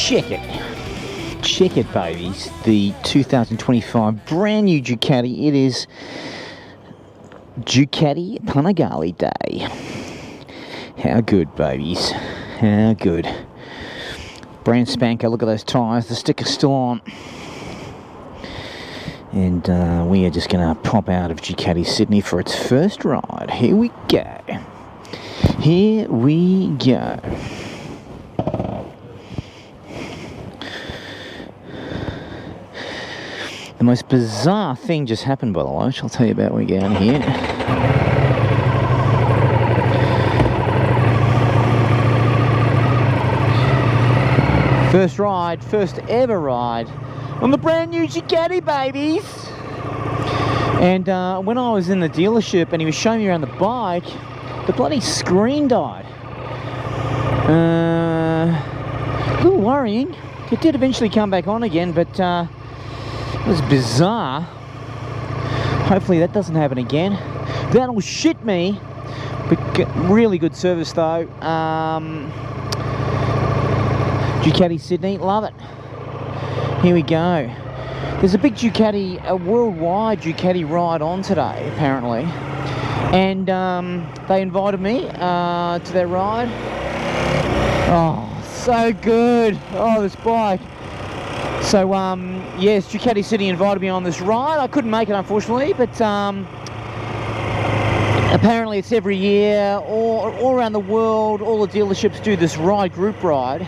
Check it. Check it, babies. The 2025 brand new Ducati. It is Ducati Panigale Day. How good, babies. How good. Brand spanker. Look at those tyres. The sticker's still on. And we are just going to pop out of Ducati Sydney for its first ride. Here we go. Here we go. The most bizarre thing just happened, by the way, which I'll tell you about when we get out here. First ride, first ever ride on the brand new Ducati, babies. And when I was in the dealership and he was showing me around the bike, the bloody screen died. A little worrying. It did eventually come back on again, but it was bizarre. Hopefully that doesn't happen again. That'll shit me. But really good service though. Ducati Sydney, love it. Here we go. There's a big Ducati, a worldwide Ducati ride on today, apparently. And they invited me to their ride. Oh, so good. Oh, this bike. So, yes, Ducati City invited me on this ride. I couldn't make it, unfortunately, but apparently it's every year, all around the world, all the dealerships do this ride, group ride.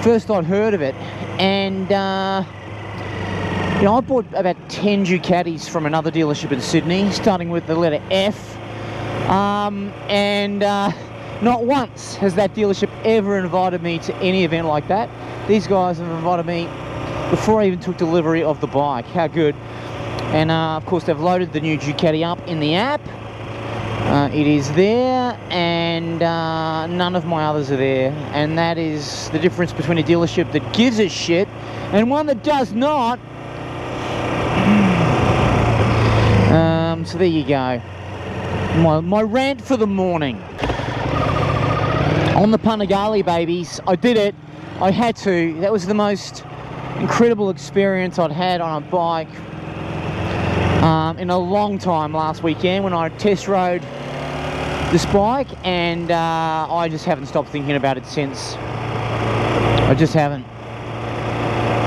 First I'd heard of it, and, you know, I bought about 10 Ducatis from another dealership in Sydney, starting with the letter F, and not once has that dealership ever invited me to any event like that. These guys have invited me before I even took delivery of the bike. How good. And of course they've loaded the new Ducati up in the app. It is there, and none of my others are there, and that is the difference between a dealership that gives a shit and one that does not. So there you go, my rant for the morning on the Panigale, babies. I did it. I had to. That was the most incredible experience I'd had on a bike in a long time last weekend when I test rode this bike, and I just haven't stopped thinking about it since. I just haven't.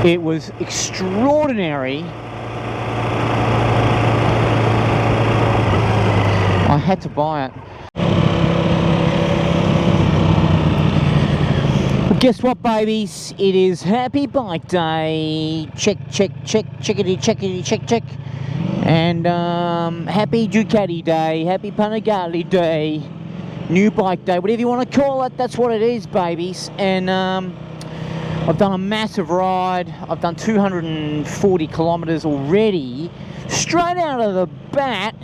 It was extraordinary. I had to buy it. But guess what, babies? It is Happy Bike Day. Check, check, check, checkity, checkity, check, check. And Happy Ducati Day, Happy Panigale Day, New Bike Day, whatever you want to call it, that's what it is, babies. And I've done a massive ride. I've done 240 kilometers already, straight out of the bat,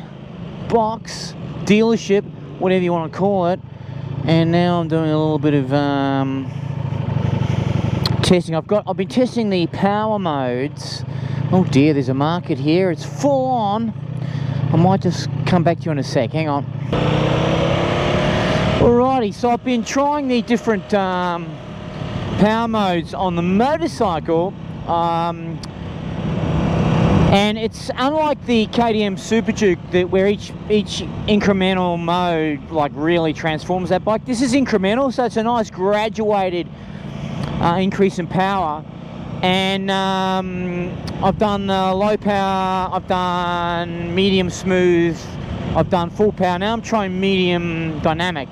box, dealership, whatever you want to call it. And now I'm doing a little bit of testing. I've been testing the power modes. Oh dear, there's a market here. It's full on. I might just come back to you in a sec. Hang on. Alrighty, so I've been trying the different power modes on the motorcycle. And it's unlike the KTM Super Duke, where each incremental mode like really transforms that bike. This is incremental, so it's a nice graduated increase in power. And I've done low power, I've done medium smooth, I've done full power. Now I'm trying medium dynamic,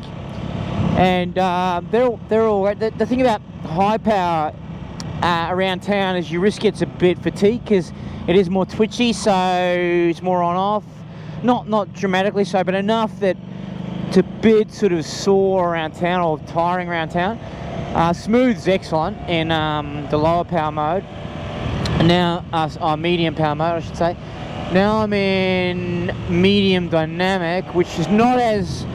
and they're all right. The thing about high power around town is your wrist gets a bit fatigued because it is more twitchy, so it's more on off. Not dramatically so, but enough that it's a bit sort of sore around town or tiring around town. Smooth's excellent in the lower power mode. And now, medium power mode, I should say. Now I'm in medium dynamic, which is not as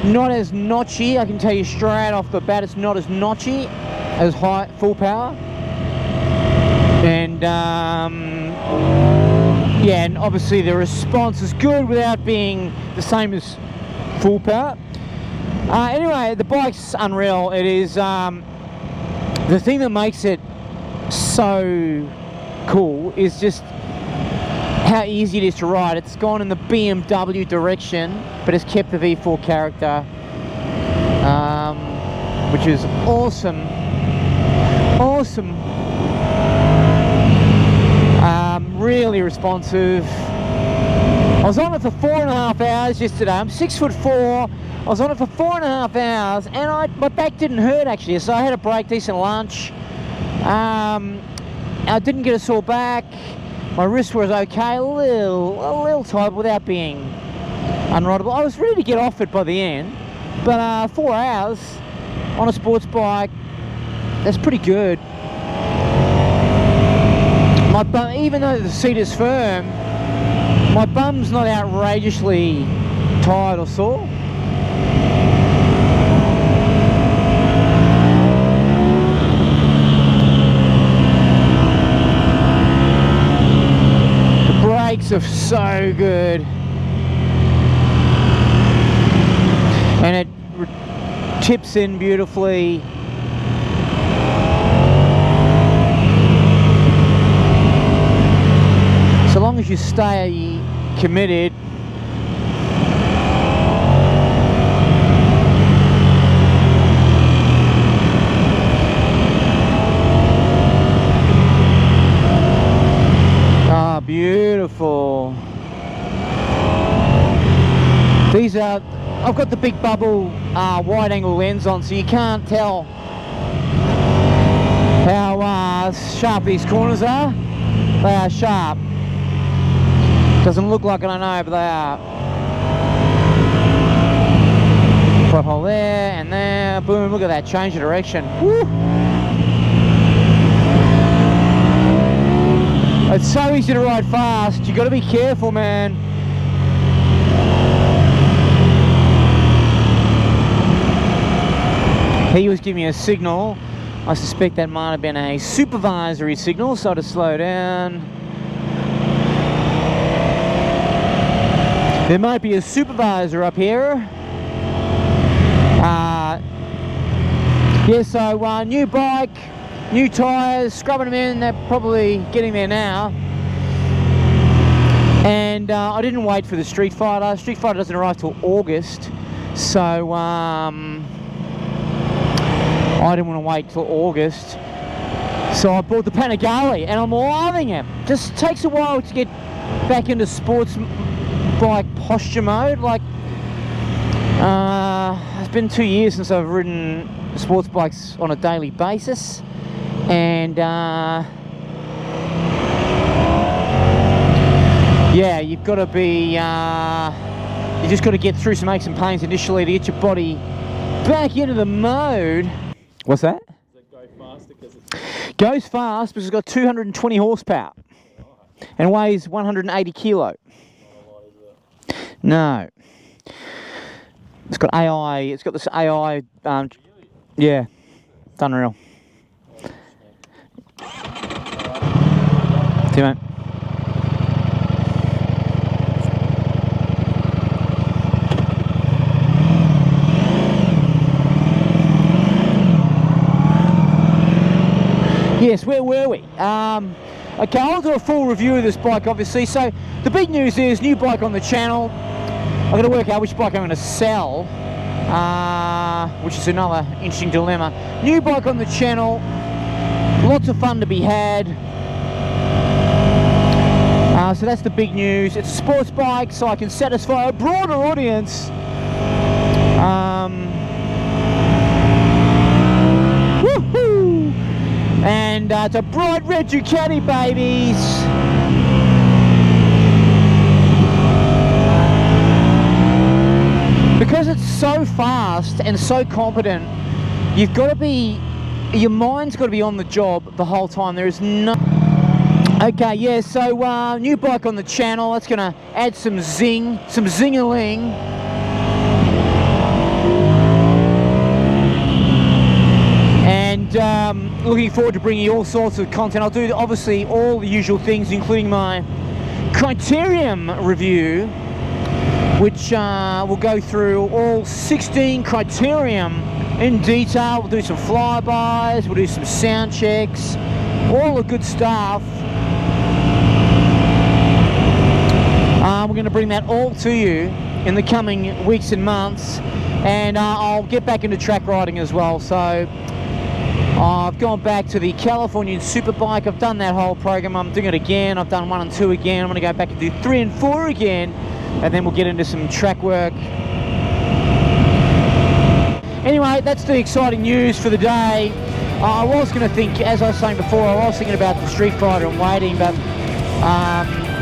notchy. I can tell you straight off the bat, it's not as notchy as high full power. And yeah, and obviously the response is good without being the same as full power. Anyway, the bike's unreal. It is the thing that makes it so cool is just how easy it is to ride. It's gone in the BMW direction, but it's kept the V4 character, which is awesome. Awesome. Really responsive. I was on it for 4.5 hours yesterday. I'm 6'4". I was on it for 4.5 hours, and my back didn't hurt actually. So I had a break, decent lunch. I didn't get a sore back. My wrist was okay, a little tight without being unrideable. I was ready to get off it by the end, but 4 hours on a sports bike, that's pretty good. My bum, even though the seat is firm, my bum's not outrageously tired or sore. The brakes are so good, and it tips in beautifully. So long as you stay committed, ah, beautiful. These are, I've got the big bubble wide angle lens on, so you can't tell how sharp these corners are. They are sharp. Doesn't look like it, I know, but they are. Pothole there and there. Boom, look at that, change of direction. Woo! It's so easy to ride fast. You got to be careful, man. He was giving me a signal. I suspect that might have been a supervisory signal, so to slow down. There might be a supervisor up here. Yeah, so new bike, new tyres, scrubbing them in, they're probably getting there now. And I didn't wait for the Street Fighter. Street Fighter doesn't arrive till August, so I didn't want to wait till August. So I bought the Panigale, and I'm loving it. Just takes a while to get back into sports bike posture mode. Like, it's been 2 years since I've ridden sports bikes on a daily basis, and yeah, you've got to be, you just got to get through some aches and pains initially to get your body back into the mode. What's that? Does it go faster because it's... Goes fast because it's got 220 horsepower and weighs 180 kilo. No. It's got AI, it's got this AI, yeah, it's unreal. See you, mate. Yes, where were we? Okay, I'll do a full review of this bike, obviously. So the big news is new bike on the channel. I've got to work out which bike I'm going to sell, which is another interesting dilemma. New bike on the channel, lots of fun to be had. So that's the big news. It's a sports bike, so I can satisfy a broader audience. Woohoo! And it's a bright red Ducati, babies. Because it's so fast and so competent, you've got to be, your mind's got to be on the job the whole time. There is no... Okay, yeah, so new bike on the channel. That's going to add some zing, some zing-a-ling. And looking forward to bringing you all sorts of content. I'll do, obviously, all the usual things, including my criterium review, which will go through all 16 criterium in detail. We'll do some flybys, we'll do some sound checks, all the good stuff. We're going to bring that all to you in the coming weeks and months, and I'll get back into track riding as well. So I've gone back to the Californian Superbike. I've done that whole program. I'm doing it again. I've done 1 and 2 again. I'm going to go back and do 3 and 4 again, and then we'll get into some track work. Anyway, that's the exciting news for the day. I was going to think, as I was saying before, I was thinking about the Street Fighter and waiting, but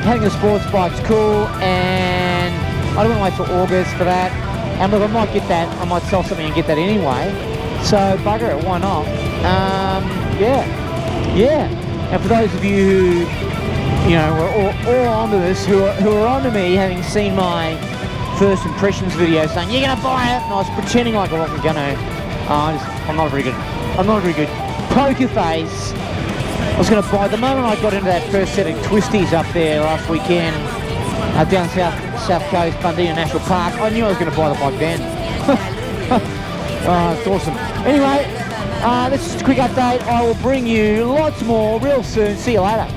having a sports bike's cool, and I don't want to wait for August for that. And look, I might get that, I might sell something and get that anyway. So bugger it, why not? Yeah. And for those of you who, you know, were all onto this, who are onto me, having seen my first impressions video saying you're gonna buy it, and I was pretending like I wasn't gonna. I'm not very good. I'm not a very good poker face. I was going to buy, the moment I got into that first set of twisties up there last weekend, down South Coast, Bundeena National Park, I knew I was going to buy the bike then. It's awesome. Anyway, this is just a quick update. I will bring you lots more real soon. See you later.